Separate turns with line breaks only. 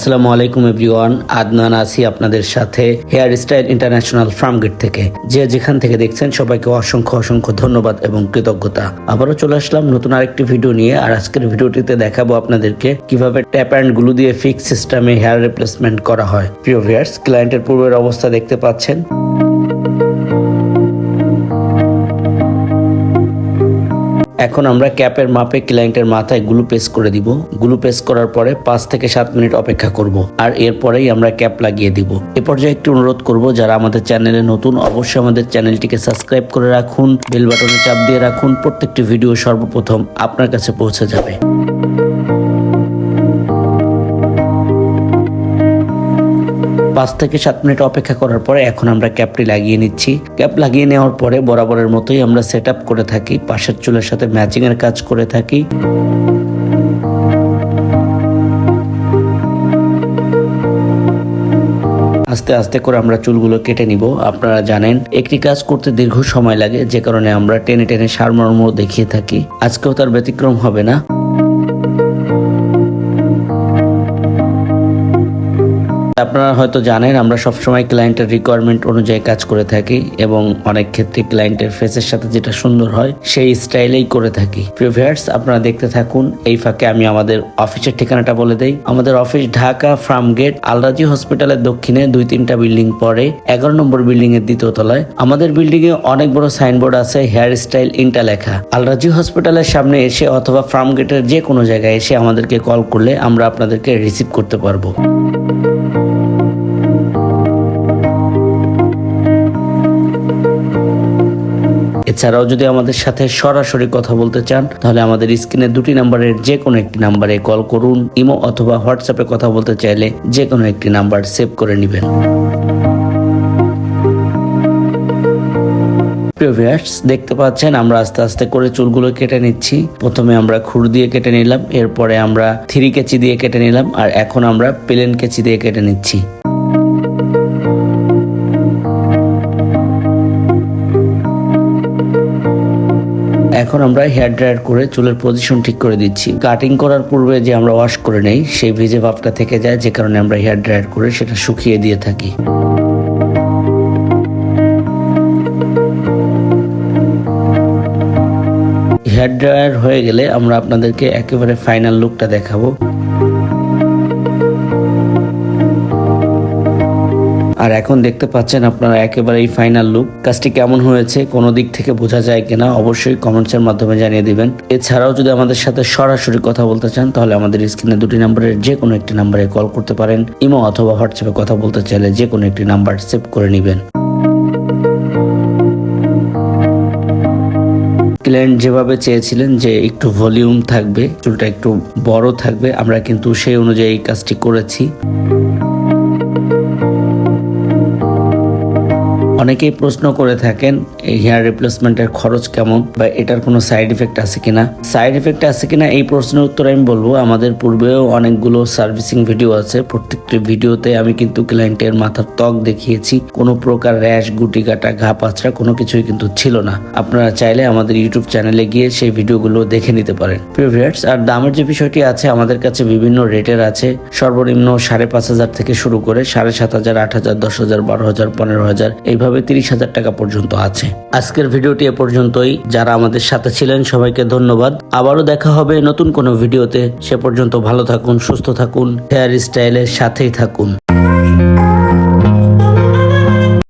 আসসালামু আলাইকুম এভরিওয়ান, আদনান আছি আপনাদের সাথে হেয়ার স্টাইল ইন্টারন্যাশনাল ফার্মগেট থেকে। যে যেখান থেকে দেখছেন সবাইকে অসংখ্য অসংখ্য ধন্যবাদ এবং কৃতজ্ঞতা। আবারও চলে আসলাম নতুন আরেকটি ভিডিও নিয়ে। আর আজকের ভিডিওটিতে দেখাবো আপনাদেরকে কিভাবে ট্যাপ অ্যান্ড গ্লু দিয়ে ফিক্স সিস্টেমে হেয়ার রিপ্লেসমেন্ট করা হয়। প্রিয় ভিউয়ার্স, ক্লায়েন্টের পূর্বের অবস্থা দেখতে পাচ্ছেন। এখন আমরা ক্যাপের মাপে ক্লায়েন্টের মাথায় গ্লু পেস্ট করে দিব। গ্লু পেস্ট করার পরে 5 থেকে 7 মিনিট অপেক্ষা করব, আর এরপরেই আমরা ক্যাপ লাগিয়ে দিব। এ পর্যায়ে একটু অনুরোধ করব, যারা আমাদের চ্যানেলে নতুন অবশ্যই আমাদের চ্যানেলটিকে সাবস্ক্রাইব করে রাখুন, বেল বাটনে চাপ দিয়ে রাখুন। প্রত্যেকটি ভিডিও সর্বপ্রথম আপনার কাছে পৌঁছে যাবে। 5 থেকে 7 মিনিট অপেক্ষা করার পরে এখন আমরা ক্যাপটি লাগিয়ে নিচ্ছি। ক্যাপ লাগিয়ে নেওয়ার পরে বরাবরের মতোই আমরা সেট আপ করে থাকি, পাশের চুলের সাথে ম্যাচিং এর কাজ করে থাকি। আস্তে আস্তে করে আমরা চুলগুলো কেটে নিব। আপনারা জানেন একটি কাজ করতে দীর্ঘ সময় লাগে, যে কারণে আমরা টেনে টেনে সারমর্ম দেখিয়ে থাকি। আজকেও তার ব্যতিক্রম হবে না। আপনারা হয়তো জানেন আমরা সবসময় ক্লায়েন্টের রিকোয়ারমেন্ট অনুযায়ী কাজ করে থাকি এবং অনেক ক্ষেত্রে ক্লায়েন্টের ফেসের সাথে যেটা সুন্দর হয় সেই স্টাইলেই করে থাকি। প্রিয় ভিউয়ার্স, আপনারা দেখতে থাকুন। এই ফাঁকে আমি আমাদের অফিসের ঠিকানাটা বলে দেই। আমাদের অফিস ঢাকা ফার্মগেট, আলরাজি হসপিটালের দক্ষিণে 2-3টা বিল্ডিং পরে 11 নম্বর বিল্ডিং এর দ্বিতীয় তলায়। আমাদের বিল্ডিং এ অনেক বড় সাইনবোর্ড আছে হেয়ার স্টাইল ইন্টা লেখা। আলরাজি হসপিটালের সামনে এসে অথবা ফার্মগেটের যে কোনো জায়গায় এসে আমাদেরকে কল করলে আমরা আপনাদেরকে রিসিভ করতে পারবো। এছাড়াও যদি আমাদের সাথে সরাসরি কথা বলতে চান তাহলে আমাদের স্ক্রিনে 2টি নাম্বারের যে কোনো একটি নাম্বারে কল করুন। ইমো অথবা হোয়াটসঅ্যাপে কথা বলতে চাইলে যে কোনো একটি নাম্বার সেভ করে নেবেন। প্রিয় ভিউয়ার্স, দেখতে পাচ্ছেন আমরা আস্তে আস্তে করে চুলগুলো কেটে নিচ্ছি। প্রথমে আমরা খুর দিয়ে কেটে নিলাম, এরপরে আমরা 3 কেচি দিয়ে কেটে নিলাম, আর এখন আমরা প্লেন কেচি দিয়ে কেটে নিচ্ছি। এখন আমরা হেয়ার ড্রায়ার করে চুলের পজিশন ঠিক করে দিচ্ছি। কাটিং করার পূর্বে যে আমরা ওয়াশ করে নেই সেই ভিজে ভাবটা থেকে যায়, যে কারণে আমরা হেয়ার ড্রায়ার করে সেটা শুকিয়ে দিয়ে থাকি। হেয়ার ড্রায়ার হয়ে গেলে আমরা আপনাদেরকে একেবারে ফাইনাল লুকটা দেখাবো। আর এখন দেখতে পাচ্ছেন আপনারা একেবারে এই ফাইনাল লুক। কাজটি কেমন হয়েছে, কোনো দিক থেকে বোঝা যায় কিনা অবশ্যই কমেন্টসের মাধ্যমে জানিয়ে দিবেন। এছাড়াও যদি আমাদের সাথে সরাসরি কথা বলতে চান তাহলে আমাদের স্ক্রিনে 2টি নাম্বারের যে কোনো একটি নাম্বারে কল করতে পারেন। ইমো অথবা হোয়াটসঅ্যাপে কথা বলতে চাইলে যে কোনো একটি নাম্বার সেভ করে নেবেন। ক্লায়েন্ট যেভাবে চেয়েছিলেন যে একটু ভলিউম থাকবে, চুলটা একটু বড় থাকবে, আমরা কিন্তু সেই অনুযায়ী কাজটি করেছি। অনেকেই প্রশ্ন করে থাকেন এই হেয়ার রিপ্লেসমেন্টের খরচ কেমন বা এটার কোনো সাইড ইফেক্ট আছে কিনা। সাইড ইফেক্ট আছে কিনা এই প্রশ্নের উত্তর আমি বলবো, আমাদের পূর্বেও অনেকগুলো সার্ভিসিং ভিডিও আছে। প্রত্যেকটি ভিডিওতে আমি কিন্তু ক্লায়েন্টের মাথার ত্বক দেখিয়েছি। কোনো প্রকার র্যাশ, গুটি কাটা, ঘা পাচড়া কোনো কিছুই কিন্তু ছিল না। আপনারা চাইলে আমাদের ইউটিউব চ্যানেলে গিয়ে সেই ভিডিওগুলো দেখে নিতে পারেন। প্রিয় ভিউয়ার্স, আর দামের যে বিষয়টি আছে, আমাদের কাছে বিভিন্ন রেটের আছে। সর্বনিম্ন 5,500 থেকে শুরু করে 7,500, 8,000, 10,000, 12,000, 15,000 এইভাবে 30,000 টাকা পর্যন্ত আছে। আজকের ভিডিওটি এ পর্যন্তই। যারা আমাদের সাথে ছিলেন সবাইকে ধন্যবাদ। আবারও দেখা হবে নতুন কোনো ভিডিওতে। সে পর্যন্ত ভালো থাকুন, সুস্থ থাকুন, হেয়ার স্টাইলের সাথেই থাকুন।